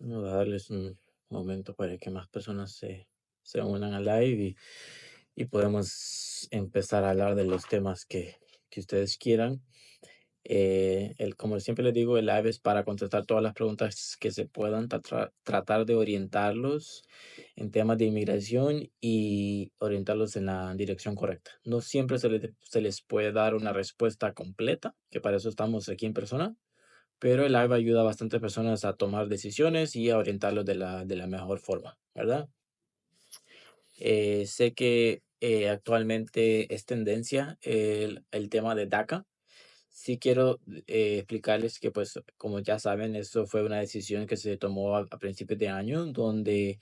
Voy a darles un momento para que más personas se unan al live y podemos empezar a hablar de los temas que ustedes quieran. Como siempre les digo, el live es para contestar todas las preguntas que se puedan, tratar de orientarlos en temas de inmigración y orientarlos en la dirección correcta. No siempre se les puede dar una respuesta completa, que para eso estamos aquí en persona, pero el live ayuda a bastantes personas a tomar decisiones y a orientarlos de la mejor forma, ¿verdad? Sé que actualmente es tendencia el tema de DACA. Sí quiero explicarles que, pues, como ya saben, eso fue una decisión que se tomó a principios de año, donde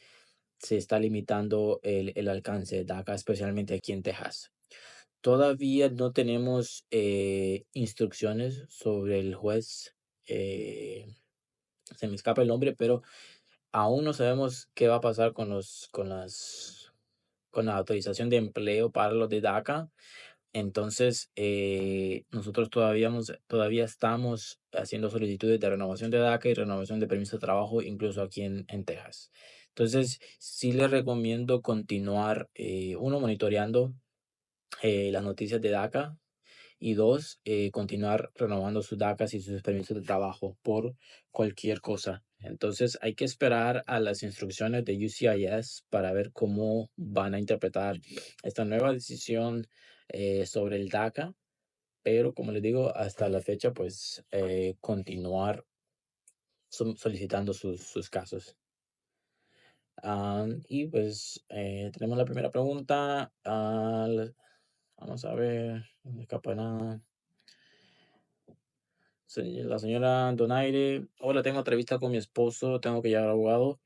se está limitando el alcance de DACA, especialmente aquí en Texas. Todavía no tenemos instrucciones sobre el juez. eh, Se me escapa el nombre, pero aún no sabemos qué va a pasar con la autorización de empleo para los de DACA. Entonces, nosotros todavía estamos haciendo solicitudes de renovación de DACA y renovación de permiso de trabajo, incluso aquí en Texas. Entonces, sí les recomiendo continuar, uno, monitoreando las noticias de DACA, y dos, continuar renovando sus DACAs y sus permisos de trabajo por cualquier cosa. Entonces hay que esperar a las instrucciones de USCIS para ver cómo van a interpretar esta nueva decisión sobre el DACA. Pero como les digo, hasta la fecha, pues continuar solicitando sus casos. Y pues tenemos la primera pregunta. Vamos a ver, no me escapa nada. La señora Donaire, hola, tengo entrevista con mi esposo, tengo que llevar abogado.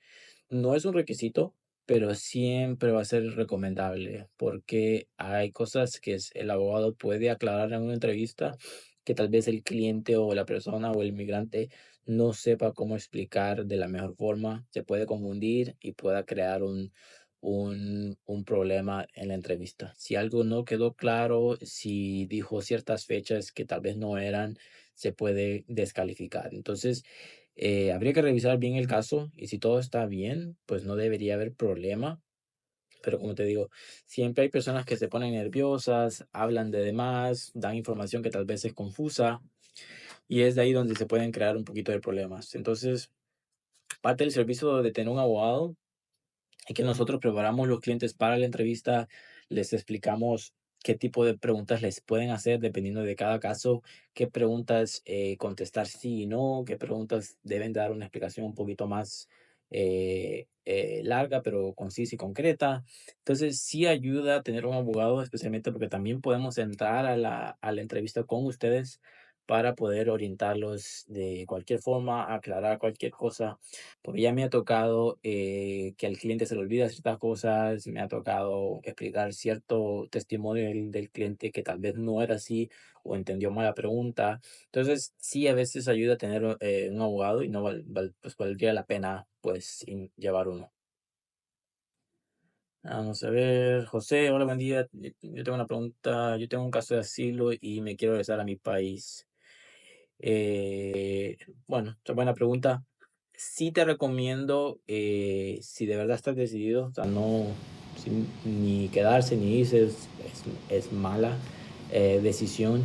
No es un requisito, pero siempre va a ser recomendable porque hay cosas que el abogado puede aclarar en una entrevista que tal vez el cliente o la persona o el migrante no sepa cómo explicar de la mejor forma, se puede confundir y pueda crear un problema en la entrevista. Si algo no quedó claro, si dijo ciertas fechas que tal vez no eran, se puede descalificar. Entonces, habría que revisar bien el caso y si todo está bien, pues no debería haber problema. Pero como te digo, siempre hay personas que se ponen nerviosas, hablan de demás, dan información que tal vez es confusa y es de ahí donde se pueden crear un poquito de problemas. Entonces, parte del servicio de tener un abogado y que nosotros preparamos los clientes para la entrevista, les explicamos qué tipo de preguntas les pueden hacer dependiendo de cada caso, qué preguntas contestar sí y no, qué preguntas deben dar una explicación un poquito más larga, pero concisa y concreta. Entonces, sí ayuda a tener un abogado, especialmente porque también podemos entrar a a la entrevista con ustedes para poder orientarlos de cualquier forma, aclarar cualquier cosa porque ya me ha tocado que al cliente se le olvida ciertas cosas, me ha tocado explicar cierto testimonio del cliente que tal vez no era así o entendió mal la pregunta. Entonces, sí, a veces ayuda a tener un abogado y no pues valdría la pena pues llevar uno. Vamos a ver, José, hola, buen día. Yo tengo una pregunta. Yo tengo un caso de asilo y me quiero regresar a mi país. Bueno, es buena pregunta. Sí te recomiendo, si de verdad estás decidido, o sea, no, ni quedarse ni irse es mala decisión,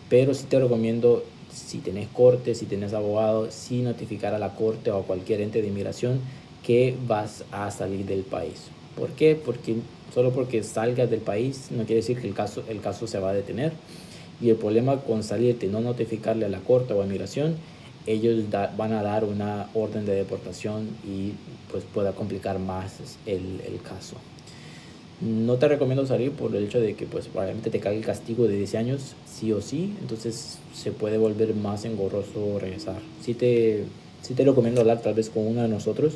pero sí te recomiendo, si tenés corte, si tenés abogado, sí notificar a la corte o a cualquier ente de inmigración que vas a salir del país. ¿Por qué? Porque solo porque salgas del país no quiere decir que el caso se va a detener. Y el problema con salirte y no notificarle a la corte o a migración, ellos van a dar una orden de deportación y pues pueda complicar más el caso. No te recomiendo salir por el hecho de que pues probablemente te caiga el castigo de 10 años, sí o sí, entonces se puede volver más engorroso regresar. Sí te recomiendo hablar tal vez con uno de nosotros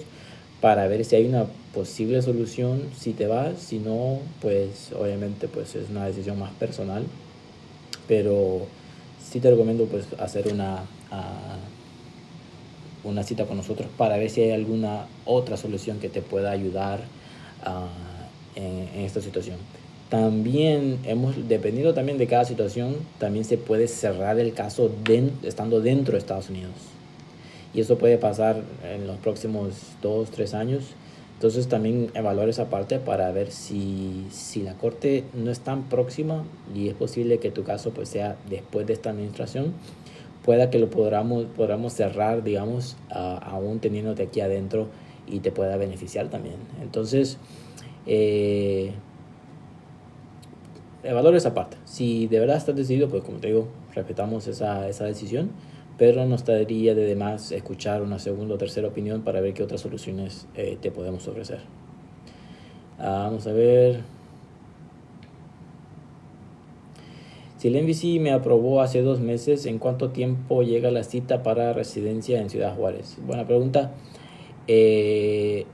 para ver si hay una posible solución, si te vas, si no, pues obviamente pues es una decisión más personal, pero sí te recomiendo pues hacer una cita con nosotros para ver si hay alguna otra solución que te pueda ayudar ah, en esta situación. También dependiendo también de cada situación, también se puede cerrar el caso estando dentro de Estados Unidos. y eso puede pasar en los próximos 2, 3 años. Entonces también evaluar esa parte para ver si la corte no es tan próxima y es posible que tu caso pues sea después de esta administración, pueda que lo podamos cerrar, digamos, aún teniéndote aquí adentro y te pueda beneficiar también. Entonces, evaluar esa parte. Si de verdad estás decidido, pues como te digo, respetamos esa decisión, pero no estaría de más escuchar una segunda o tercera opinión para ver qué otras soluciones te podemos ofrecer. Vamos a ver. Si el NBC me aprobó hace 2 meses, ¿en cuánto tiempo llega la cita para residencia en Ciudad Juárez? Buena pregunta. Eh,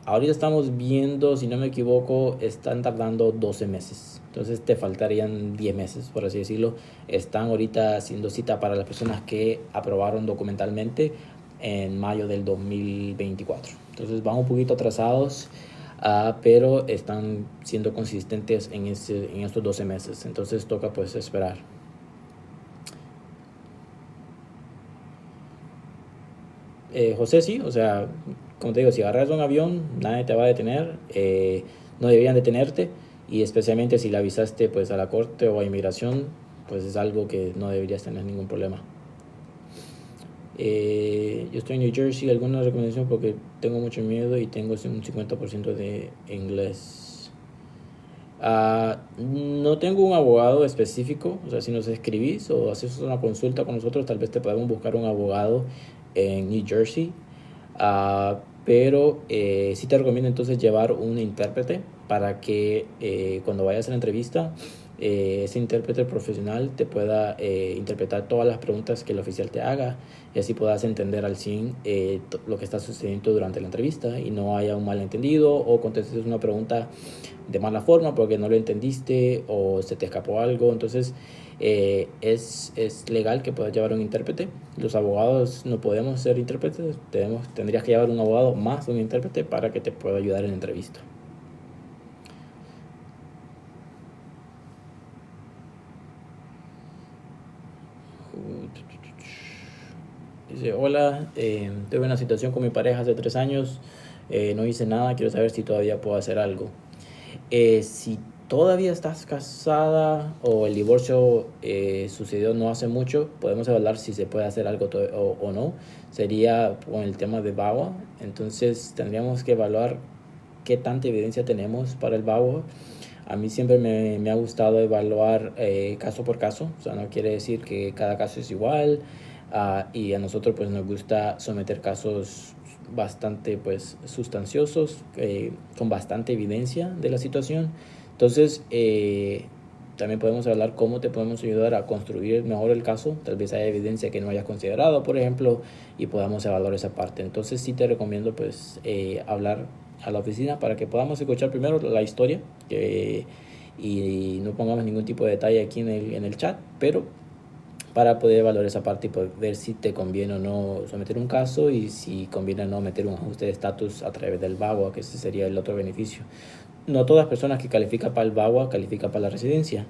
Ahorita estamos viendo, si no me equivoco, están tardando 12 meses. Entonces te faltarían 10 meses, por así decirlo. Están ahorita haciendo cita para las personas que aprobaron documentalmente en mayo del 2024. Entonces van un poquito atrasados, pero están siendo consistentes en estos 12 meses. Entonces toca pues esperar. José, sí, o sea, como te digo, si agarras un avión, nadie te va a detener, no deberían detenerte, y especialmente si le avisaste pues a la corte o a inmigración, pues es algo que no deberías tener ningún problema. Yo estoy en New Jersey, ¿alguna recomendación? Porque tengo mucho miedo y tengo un 50% de inglés. No tengo un abogado específico, o sea, si nos escribís o haces una consulta con nosotros, tal vez te podemos buscar un abogado en New Jersey. Pero sí te recomiendo entonces llevar un intérprete para que cuando vayas a la entrevista, ese intérprete profesional te pueda interpretar todas las preguntas que el oficial te haga, y así puedas entender al 100 lo que está sucediendo durante la entrevista y no haya un malentendido o contestes una pregunta de mala forma porque no lo entendiste o se te escapó algo. Entonces es legal que puedas llevar un intérprete. Los abogados no podemos ser intérpretes, tendrías que llevar un abogado más un intérprete para que te pueda ayudar en la entrevista. Dice, hola, tuve una situación con mi pareja hace 3 años, no hice nada, quiero saber si todavía puedo hacer algo. Si todavía estás casada o el divorcio sucedió no hace mucho, podemos evaluar si se puede hacer algo o no. Sería con el tema de VAWA. Entonces tendríamos que evaluar qué tanta evidencia tenemos para el VAWA. A mí siempre me ha gustado evaluar caso por caso, o sea, no quiere decir que cada caso es igual, y a nosotros pues nos gusta someter casos bastante pues sustanciosos, con bastante evidencia de la situación. Entonces también podemos hablar cómo te podemos ayudar a construir mejor el caso. Tal vez haya evidencia que no hayas considerado, por ejemplo, y podamos evaluar esa parte. Entonces sí te recomiendo pues hablar a la oficina para que podamos escuchar primero la historia y no pongamos ningún tipo de detalle aquí en el chat, pero para poder evaluar esa parte y poder ver si te conviene o no someter un caso y si conviene o no meter un ajuste de estatus a través del VAWA, que ese sería el otro beneficio. No todas las personas que califican para el VAWA califican para la residencia,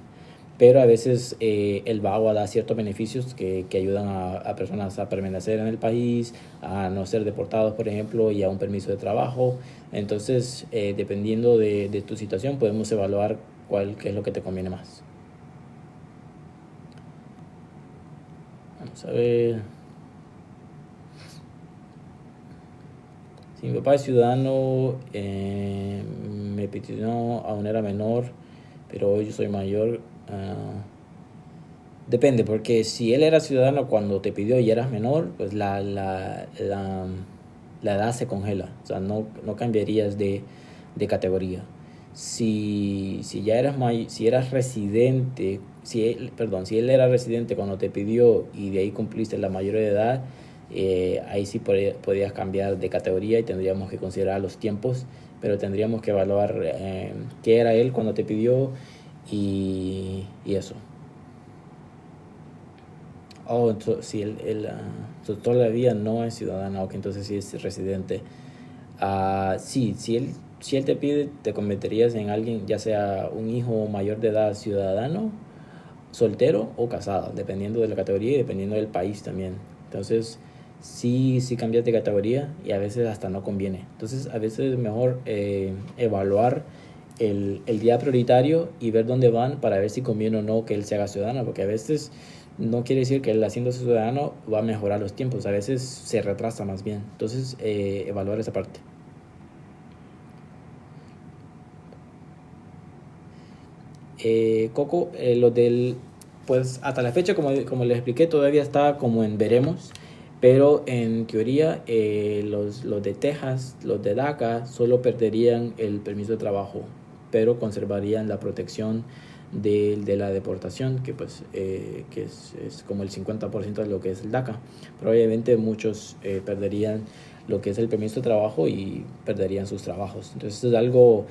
pero a veces el VAWA da ciertos beneficios que ayudan a personas a permanecer en el país, a no ser deportados, por ejemplo, y a un permiso de trabajo. Entonces, dependiendo de tu situación, podemos evaluar qué es lo que te conviene más. Vamos a ver. Si mi papá es ciudadano, me pidió aún era menor, pero hoy yo soy mayor. Depende, porque si él era ciudadano cuando te pidió y eras menor, pues la edad se congela, o sea, no cambiarías de categoría. Si ya si eras residente, si él era residente cuando te pidió y de ahí cumpliste la mayoría de edad, ahí sí podías cambiar de categoría y tendríamos que considerar los tiempos, pero tendríamos que evaluar qué era él cuando te pidió y eso. Oh, entonces, si todavía no es ciudadano, ok, entonces sí es residente. Sí, si él te pide, te convertirías en alguien, ya sea un hijo mayor de edad ciudadano, soltero o casado, dependiendo de la categoría y dependiendo del país también. Entonces, sí cambias de categoría y a veces hasta no conviene. Entonces a veces es mejor evaluar el día prioritario y ver dónde van para ver si conviene o no que él se haga ciudadano, porque a veces no quiere decir que él haciéndose ciudadano va a mejorar los tiempos, a veces se retrasa más bien. Entonces evaluar esa parte. Coco, lo del, pues hasta la fecha, como les expliqué, todavía está como en veremos, pero en teoría los de Texas, los de DACA, solo perderían el permiso de trabajo, pero conservarían la protección de la deportación, que pues que es como el 50% de lo que es el DACA. Pero obviamente muchos perderían lo que es el permiso de trabajo y perderían sus trabajos. Entonces es algo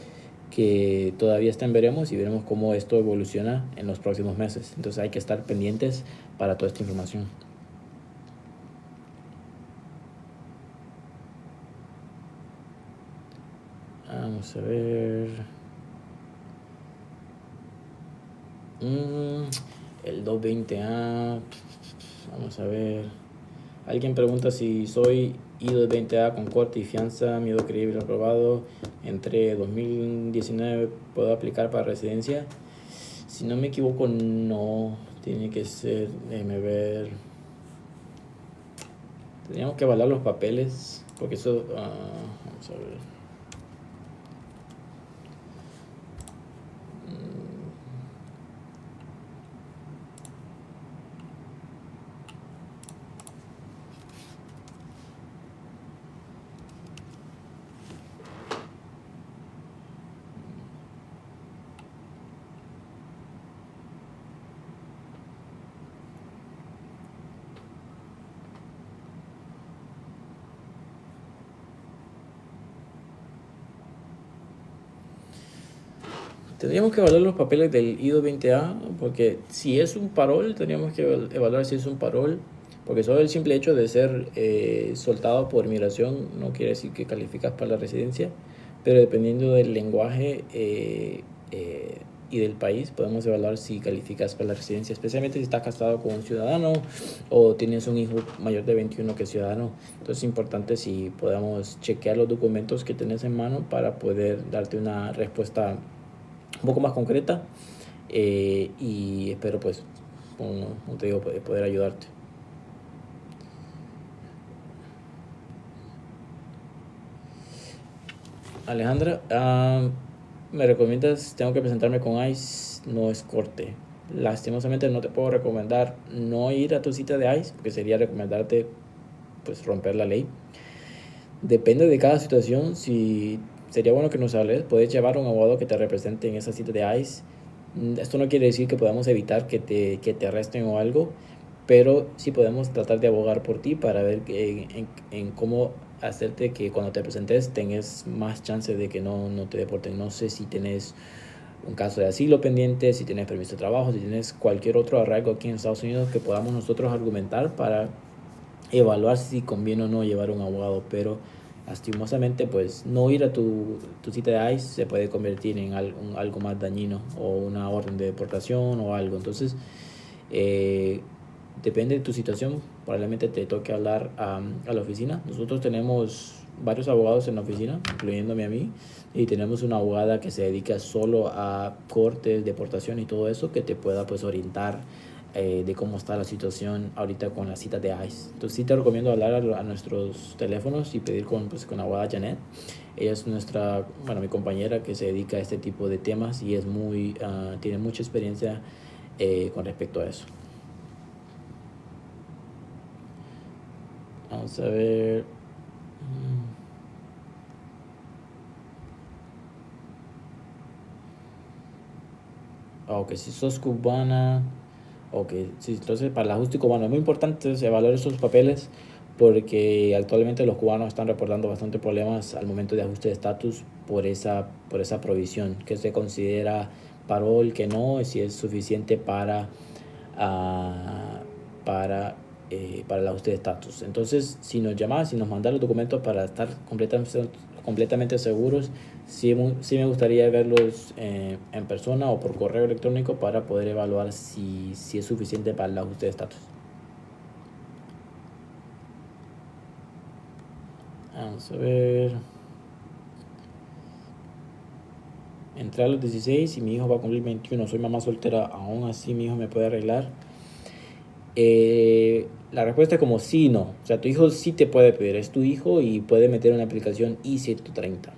que todavía está en veremos y veremos cómo esto evoluciona en los próximos meses. Entonces hay que estar pendientes para toda esta información. Vamos a ver. Mm, el 220A. Vamos a ver. Alguien pregunta si soy I-220A con corte y fianza, miedo creíble aprobado. Entre 2019 puedo aplicar para residencia. Si no me equivoco, no. Tiene que ser, déjeme ver. Teníamos que avalar los papeles, porque eso, vamos a ver. Tendríamos que evaluar los papeles del I-220A, porque si es un parol, tendríamos que evaluar si es un parol, porque solo el simple hecho de ser soltado por migración no quiere decir que calificas para la residencia, pero dependiendo del lenguaje y del país, podemos evaluar si calificas para la residencia, especialmente si estás casado con un ciudadano o tienes un hijo mayor de 21 que es ciudadano. Entonces es importante si podamos chequear los documentos que tenés en mano para poder darte una respuesta un poco más concreta y espero pues, como te digo, poder ayudarte. Alejandra, me recomiendas, tengo que presentarme con ICE, no es corte. Lastimosamente no te puedo recomendar no ir a tu cita de ICE, porque sería recomendarte pues romper la ley. Depende de cada situación, si sería bueno que nos hables, puedes llevar a un abogado que te represente en esa cita de ICE. Esto no quiere decir que podamos evitar que te arresten o algo, pero sí podemos tratar de abogar por ti para ver en cómo hacerte que cuando te presentes tengas más chance de que no te deporten. No sé si tienes un caso de asilo pendiente, si tienes permiso de trabajo, si tienes cualquier otro arraigo aquí en Estados Unidos que podamos nosotros argumentar para evaluar si conviene o no llevar un abogado, pero lastimosamente pues no ir a tu cita de ICE se puede convertir en algo más dañino o una orden de deportación o algo. Entonces depende de tu situación, probablemente te toque hablar a la oficina. Nosotros tenemos varios abogados en la oficina, incluyéndome a mí, y tenemos una abogada que se dedica solo a cortes, deportación y todo eso, que te pueda pues orientar de cómo está la situación ahorita con la cita de ICE. Entonces sí te recomiendo hablar a nuestros teléfonos y pedir con la abogada Janet. Ella es mi compañera que se dedica a este tipo de temas y es tiene mucha experiencia con respecto a eso. Vamos a ver. Ok, si sos cubana. Ok, sí, entonces para el ajuste cubano es muy importante evaluar esos papeles porque actualmente los cubanos están reportando bastante problemas al momento de ajuste de estatus por esa provisión que se considera parol, que no, si es suficiente ah, para, para el ajuste de estatus. Entonces, si nos llamas, si nos mandas los documentos para estar completamente seguros, sí me gustaría verlos en persona o por correo electrónico para poder evaluar si es suficiente para el ajuste de estatus. Vamos a ver. Entré a los 16 y mi hijo va a cumplir 21. Soy mamá soltera, aún así mi hijo me puede arreglar. La respuesta es como sí y no. O sea, tu hijo sí te puede pedir, es tu hijo y puede meter una aplicación I-130.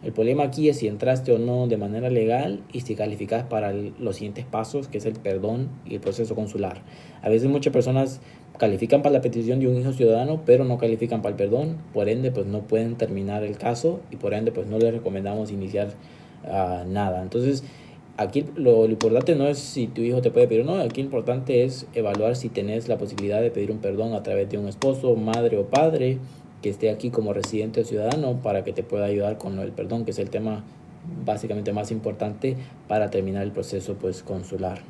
El problema aquí es si entraste o no de manera legal y si calificas para los siguientes pasos, que es el perdón y el proceso consular. A veces muchas personas califican para la petición de un hijo ciudadano, pero no califican para el perdón, por ende pues no pueden terminar el caso y por ende pues no les recomendamos iniciar nada. Entonces aquí lo importante no es si tu hijo te puede pedir o no, aquí lo importante es evaluar si tenés la posibilidad de pedir un perdón a través de un esposo, madre o padre que esté aquí como residente o ciudadano para que te pueda ayudar con el perdón, que es el tema básicamente más importante para terminar el proceso pues consular.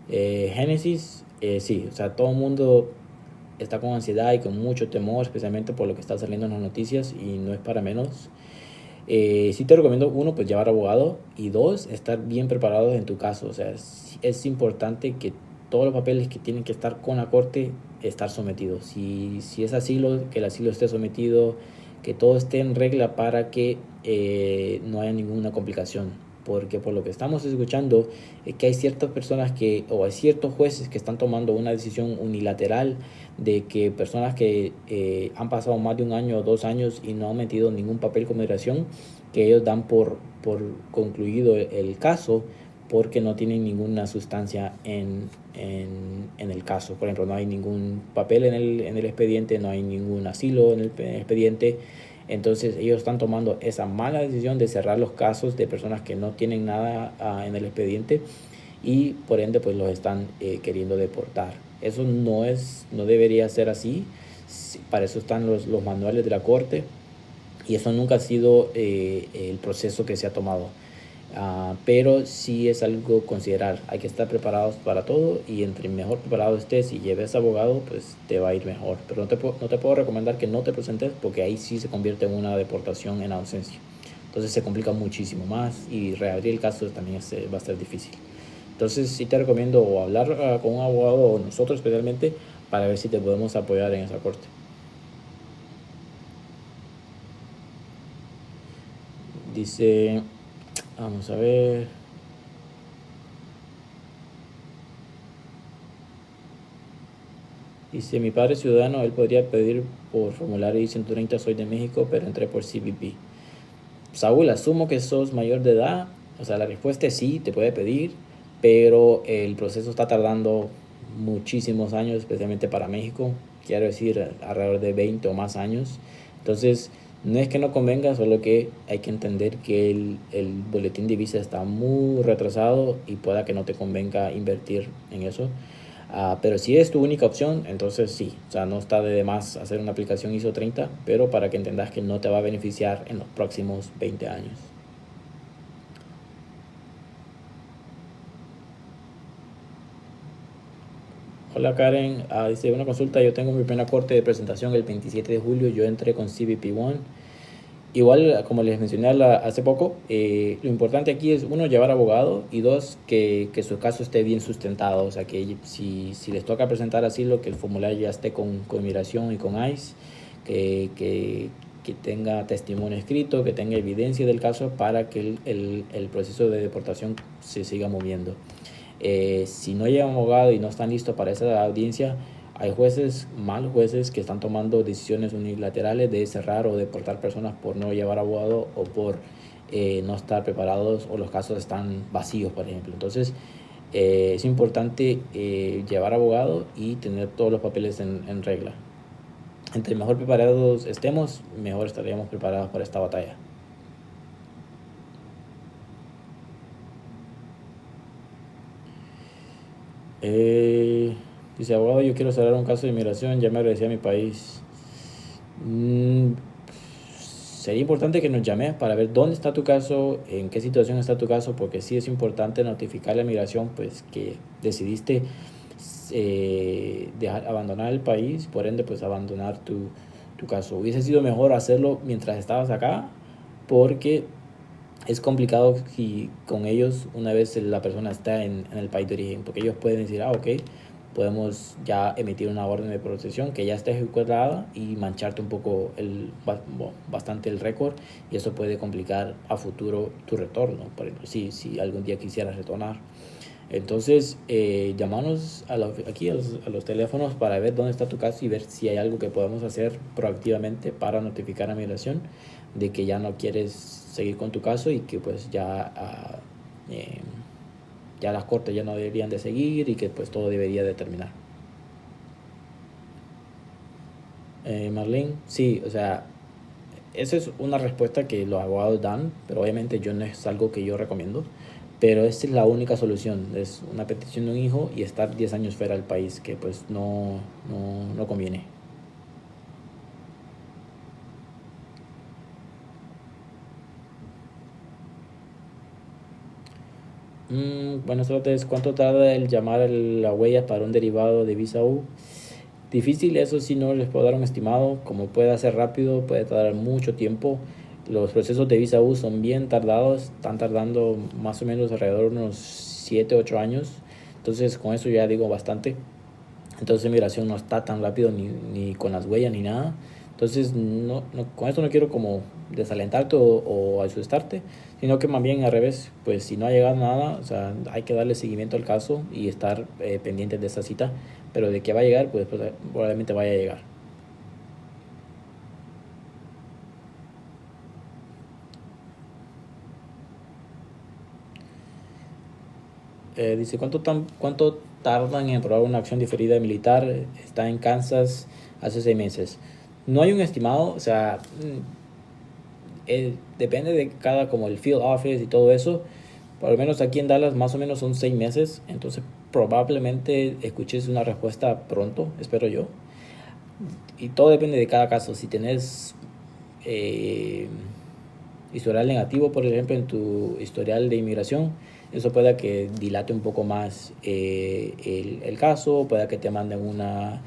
Génesis, sí, o sea, todo el mundo está con ansiedad y con mucho temor, especialmente por lo que está saliendo en las noticias y no es para menos. Sí te recomiendo, uno, pues llevar abogado y dos, estar bien preparados en tu caso. O sea, es importante que todos los papeles que tienen que estar con la corte estar sometidos. Si es asilo, que el asilo esté sometido, que todo esté en regla para que no haya ninguna complicación. Porque por lo que estamos escuchando, que hay ciertas personas que, o hay ciertos jueces que están tomando una decisión unilateral de que personas que han pasado más de un año o 2 años y no han metido ningún papel con migración, que ellos dan por concluido el caso porque no tienen ninguna sustancia en el caso. Por ejemplo, no hay ningún papel en el expediente, no hay ningún asilo en el expediente. Entonces ellos están tomando esa mala decisión de cerrar los casos de personas que no tienen nada en el expediente y por ende pues los están queriendo deportar. Eso no debería ser así. Para eso están los manuales de la corte y eso nunca ha sido el proceso que se ha tomado. Pero sí es algo a considerar. Hay que estar preparados para todo y entre mejor preparado estés y lleves abogado, pues te va a ir mejor. Pero no te puedo recomendar que no te presentes porque ahí sí se convierte en una deportación en ausencia. Entonces se complica muchísimo más y reabrir el caso también va a ser difícil. Entonces sí te recomiendo hablar con un abogado o nosotros especialmente para ver si te podemos apoyar en esa corte. Dice, vamos a ver. Dice, mi padre es ciudadano, él podría pedir por formulario I-130, soy de México, pero entré por CBP. Saúl, asumo que sos mayor de edad, o sea, la respuesta es sí, te puede pedir, pero el proceso está tardando muchísimos años, especialmente para México, quiero decir, alrededor de 20 o más años. Entonces, no es que no convenga, solo que hay que entender que el boletín de visa está muy retrasado y pueda que no te convenga invertir en eso. Pero si es tu única opción, entonces sí, o sea, no está de más hacer una aplicación ISO 30, pero para que entendas que no te va a beneficiar en los próximos 20 años. Hola Karen, dice una consulta, yo tengo mi primera corte de presentación el 27 de julio, yo entré con CBP One. Igual, como les mencioné hace poco, lo importante aquí es, uno, llevar abogado y dos, que su caso esté bien sustentado. O sea, que si les toca presentar asilo, que el formulario ya esté con inmigración y con ICE, que tenga testimonio escrito, que tenga evidencia del caso para que el proceso de deportación se siga moviendo. Si no llevan abogado y no están listos para esa audiencia, hay jueces, malos jueces, que están tomando decisiones unilaterales de cerrar o deportar personas por no llevar abogado o por no estar preparados o los casos están vacíos, por ejemplo. Entonces, es importante llevar abogado y tener todos los papeles en regla. Entre mejor preparados estemos, mejor estaríamos preparados para esta batalla. Dice, abogado, yo quiero cerrar un caso de inmigración, ya me agradecía a mi país. Sería importante que nos llames para ver dónde está tu caso, en qué situación está tu caso, porque sí es importante notificar a la migración pues que decidiste abandonar el país, por ende pues abandonar tu caso. Hubiese sido mejor hacerlo mientras estabas acá, porque es complicado con ellos una vez la persona está en el país de origen, porque ellos pueden decir, ok, podemos ya emitir una orden de protección que ya está ejecutada y mancharte un poco bastante el récord, y eso puede complicar a futuro tu retorno, por ejemplo, si algún día quisieras retornar. Entonces, llámanos aquí a los teléfonos para ver dónde está tu caso y ver si hay algo que podemos hacer proactivamente para notificar a migración de que ya no quieres seguir con tu caso y que pues eh, ya las cortes ya no deberían de seguir y que pues todo debería de terminar. Marlene, sí, o sea, esa es una respuesta que los abogados dan, pero obviamente yo no es algo que yo recomiendo. Pero esta es la única solución, es una petición de un hijo y estar 10 años fuera del país, que pues no conviene. Buenas tardes, ¿cuánto tarda el llamar a la huella para un derivado de visa U? Difícil, eso sí no les puedo dar un estimado, como puede ser rápido, puede tardar mucho tiempo. Los procesos de visa U son bien tardados, están tardando más o menos alrededor de unos 7 8 años, entonces con eso ya digo bastante. Entonces migración no está tan rápido ni con las huellas ni nada. Entonces con esto no quiero como desalentarte o asustarte, sino que más bien al revés, pues si no ha llegado nada, o sea, hay que darle seguimiento al caso y estar pendientes de esa cita, pero de que va a llegar, pues probablemente vaya a llegar. Dice, ¿cuánto tardan en aprobar una acción diferida militar? Está en Kansas hace 6 meses. No hay un estimado, o sea, depende de cada, como el field office y todo eso. Por lo menos aquí en Dallas más o menos son 6 meses, entonces probablemente escuches una respuesta pronto, espero yo. Y todo depende de cada caso. Si tenés eh, historial negativo, por ejemplo, en tu historial de inmigración, eso puede que dilate un poco más el caso, puede que te manden una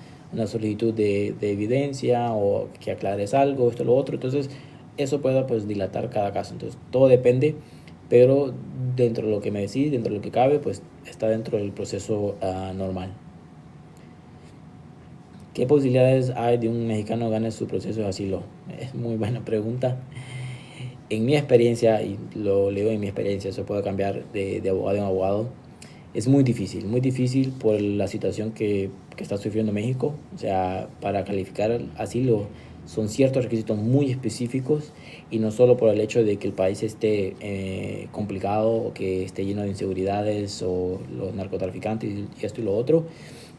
solicitud de evidencia o que aclares algo, esto, lo otro. Entonces, eso puede pues dilatar cada caso. Entonces, todo depende, pero dentro de lo que me decís, dentro de lo que cabe, pues está dentro del proceso normal. ¿Qué posibilidades hay de un mexicano gane su proceso de asilo? Es muy buena pregunta. En mi experiencia, y lo leo en mi experiencia, eso puede cambiar de abogado en abogado, es muy difícil por la situación que está sufriendo México. O sea, para calificar asilo son ciertos requisitos muy específicos, y no solo por el hecho de que el país esté complicado o que esté lleno de inseguridades o los narcotraficantes y esto y lo otro,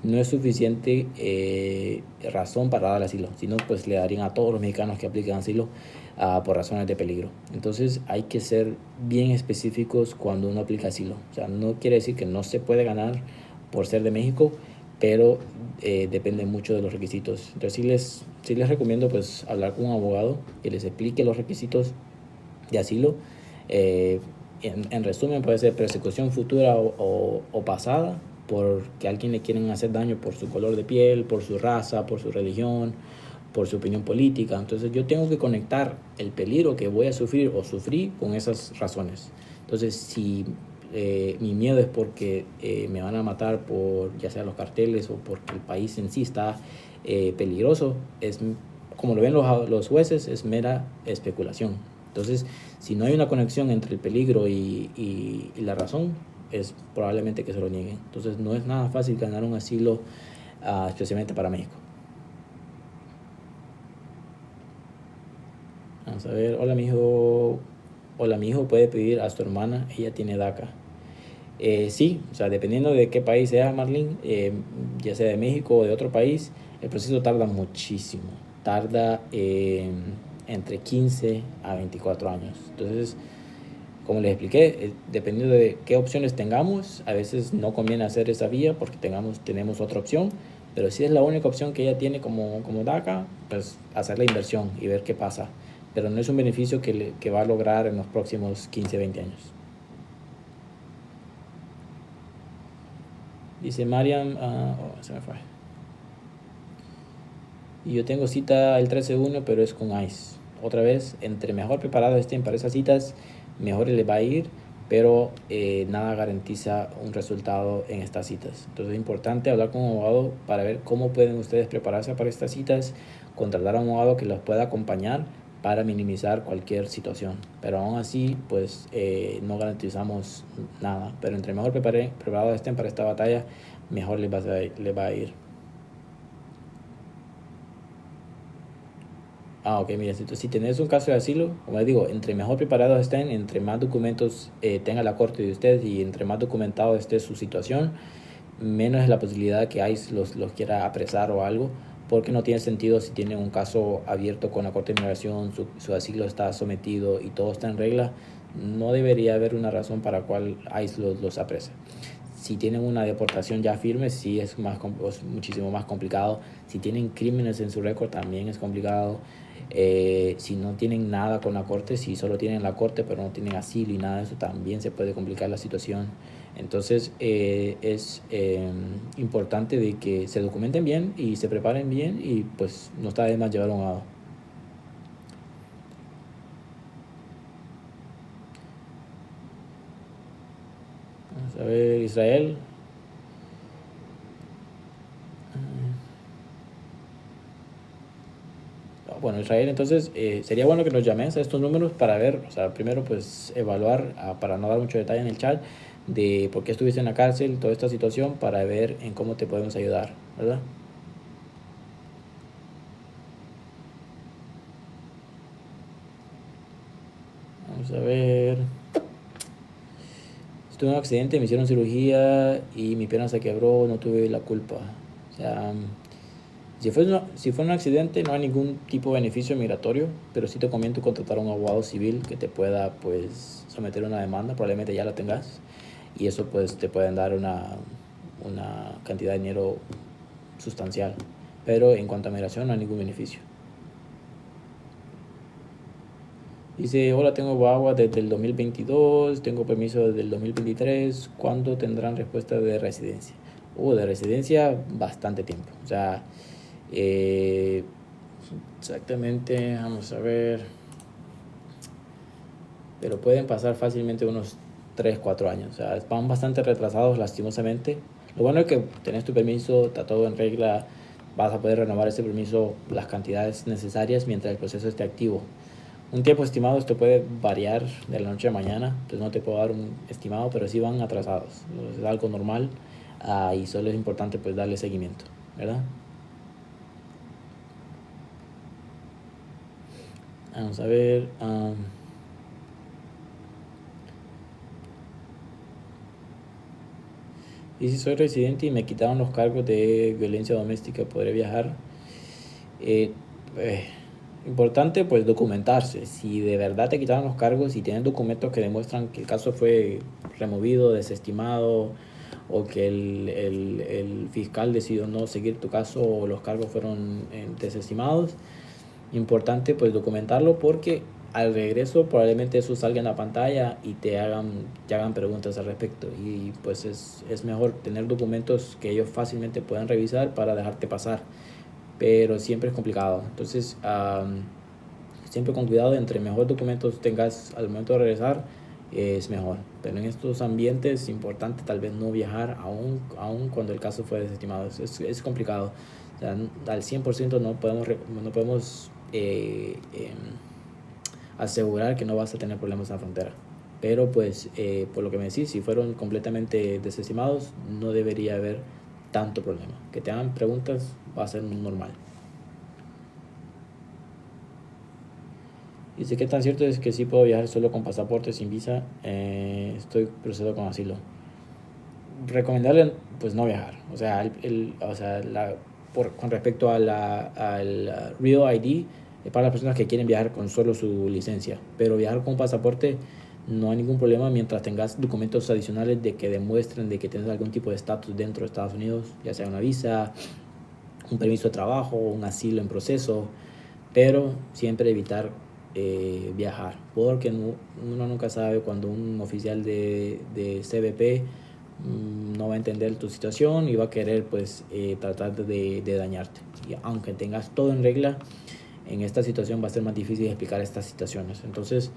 no es suficiente razón para dar asilo, sino pues le darían a todos los mexicanos que apliquen asilo por razones de peligro. Entonces hay que ser bien específicos cuando uno aplica asilo. O sea, no quiere decir que no se puede ganar por ser de México, pero depende mucho de los requisitos. Entonces sí les recomiendo pues hablar con un abogado que les explique los requisitos de asilo. Eh, en resumen, puede ser persecución futura o pasada, porque a alguien le quieren hacer daño por su color de piel, por su raza, por su religión, por su opinión política. Entonces yo tengo que conectar el peligro que voy a sufrir o sufrí con esas razones. Entonces si mi miedo es porque me van a matar por ya sea los carteles o porque el país en sí está peligroso, es como lo ven los jueces, es mera especulación. Entonces, si no hay una conexión entre el peligro y la razón, es probablemente que se lo nieguen. Entonces, no es nada fácil ganar un asilo, especialmente para México. Vamos a ver, hola mi hijo puede pedir a su hermana, ella tiene DACA. Sí, o sea, dependiendo de qué país sea, Marlene, ya sea de México o de otro país, el proceso tarda muchísimo. Tarda entre 15 a 24 años. Entonces, como les expliqué, dependiendo de qué opciones tengamos, a veces no conviene hacer esa vía porque tenemos otra opción, pero si es la única opción que ella tiene como DACA, pues hacer la inversión y ver qué pasa. Pero no es un beneficio que va a lograr en los próximos 15 20 años. Dice Mariam, se me fue. Y yo tengo cita el 13/1, pero es con ICE. Otra vez, entre mejor preparados estén para esas citas, mejor les va a ir, pero nada garantiza un resultado en estas citas. Entonces es importante hablar con un abogado para ver cómo pueden ustedes prepararse para estas citas, contratar a un abogado que los pueda acompañar para minimizar cualquier situación. Pero aún así, pues no garantizamos nada. Pero entre mejor preparados estén para esta batalla, mejor les va a ir. Ok, mira, si tenés un caso de asilo, como les digo, entre mejor preparados estén, entre más documentos tenga la corte de ustedes y entre más documentado esté su situación, menos es la posibilidad que ICE los quiera apresar o algo, porque no tiene sentido si tienen un caso abierto con la Corte de Inmigración, su asilo está sometido y todo está en regla, no debería haber una razón para la cual ICE los aprese. Si tienen una deportación ya firme, sí es muchísimo más complicado. Si tienen crímenes en su récord, también es complicado. Si no tienen nada con la corte, si solo tienen la corte pero no tienen asilo y nada de eso, también se puede complicar la situación. Entonces es importante de que se documenten bien y se preparen bien y pues no está de más llevar un abogado. Vamos a ver, Israel. Bueno, Israel, entonces sería bueno que nos llames a estos números para ver, o sea, primero pues evaluar, para no dar mucho detalle en el chat, de por qué estuviste en la cárcel, toda esta situación, para ver en cómo te podemos ayudar, ¿verdad? Vamos a ver. Tuve un accidente, me hicieron cirugía y mi pierna se quebró, no tuve la culpa. O sea, si fue un accidente no hay ningún tipo de beneficio migratorio, pero sí te conviene contratar a un abogado civil que te pueda pues someter una demanda, probablemente ya la tengas, y eso pues te pueden dar una cantidad de dinero sustancial. Pero en cuanto a migración no hay ningún beneficio. Dice, hola, tengo guagua desde el 2022, tengo permiso desde el 2023, ¿cuándo tendrán respuesta de residencia? De residencia, bastante tiempo. O sea, exactamente, vamos a ver. Pero pueden pasar fácilmente unos 3 4 años. O sea, van bastante retrasados, lastimosamente. Lo bueno es que tenés tu permiso, está todo en regla, vas a poder renovar ese permiso las cantidades necesarias mientras el proceso esté activo. Un tiempo estimado esto puede variar de la noche a mañana, entonces no te puedo dar un estimado, pero sí van atrasados. Es algo normal y solo es importante pues darle seguimiento, ¿verdad? Vamos a ver. Y si soy residente y me quitaron los cargos de violencia doméstica, ¿podré viajar? Eh, eh, Importante pues documentarse. Si de verdad te quitaron los cargos y tienen documentos que demuestran que el caso fue removido, desestimado, o que el fiscal decidió no seguir tu caso o los cargos fueron desestimados, importante pues documentarlo, porque al regreso probablemente eso salga en la pantalla y te hagan preguntas al respecto, y pues es mejor tener documentos que ellos fácilmente puedan revisar para dejarte pasar, pero siempre es complicado. Entonces siempre con cuidado, entre mejor documentos tengas al momento de regresar es mejor, pero en estos ambientes es importante tal vez no viajar aún cuando el caso fue desestimado. Es complicado. O sea, al 100% no podemos asegurar que no vas a tener problemas en la frontera, pero pues por lo que me decís, si fueron completamente desestimados no debería haber tanto problema. Que te hagan preguntas va a ser normal. Dice, ¿qué tan cierto es que sí puedo viajar solo con pasaporte sin visa? Estoy procedido con asilo. Recomendarle pues no viajar. O sea, con respecto a al Real ID, para las personas que quieren viajar con solo su licencia. Pero viajar con pasaporte no hay ningún problema mientras tengas documentos adicionales de que demuestren de que tienes algún tipo de estatus dentro de Estados Unidos, ya sea una visa, un permiso de trabajo, un asilo en proceso, pero siempre evitar viajar, porque uno nunca sabe cuando un oficial de CBP no va a entender tu situación y va a querer pues tratar de dañarte, y aunque tengas todo en regla, en esta situación va a ser más difícil explicar estas situaciones. Entonces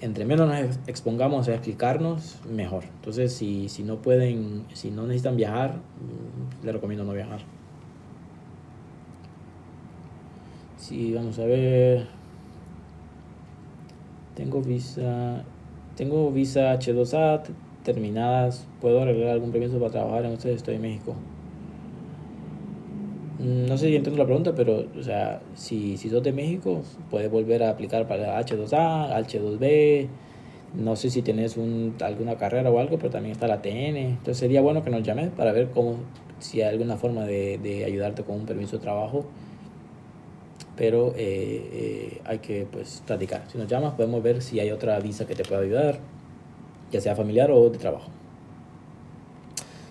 Entre menos nos expongamos a explicarnos, mejor. Entonces, si no pueden, si no necesitan viajar, les recomiendo no viajar. Sí, vamos a ver. Tengo visa, tengo visa H2A terminadas. ¿Puedo arreglar algún permiso para trabajar en ustedes? Estoy en México. No sé si entiendo la pregunta, pero, o sea, si sos de México, puedes volver a aplicar para H2A, H2B. No sé si tenés alguna carrera o algo, pero también está la TN. Entonces sería bueno que nos llames para ver cómo, si hay alguna forma de ayudarte con un permiso de trabajo. Pero hay que pues platicar. Si nos llamas podemos ver si hay otra visa que te pueda ayudar, ya sea familiar o de trabajo.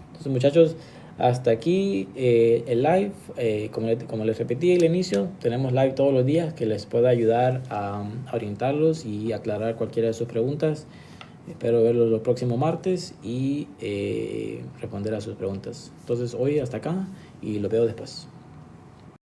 Entonces muchachos, hasta aquí el live. Como les repetí al inicio, tenemos live todos los días que les pueda ayudar a orientarlos y aclarar cualquiera de sus preguntas. Espero verlos los próximos martes y responder a sus preguntas. Entonces hoy hasta acá y lo veo después.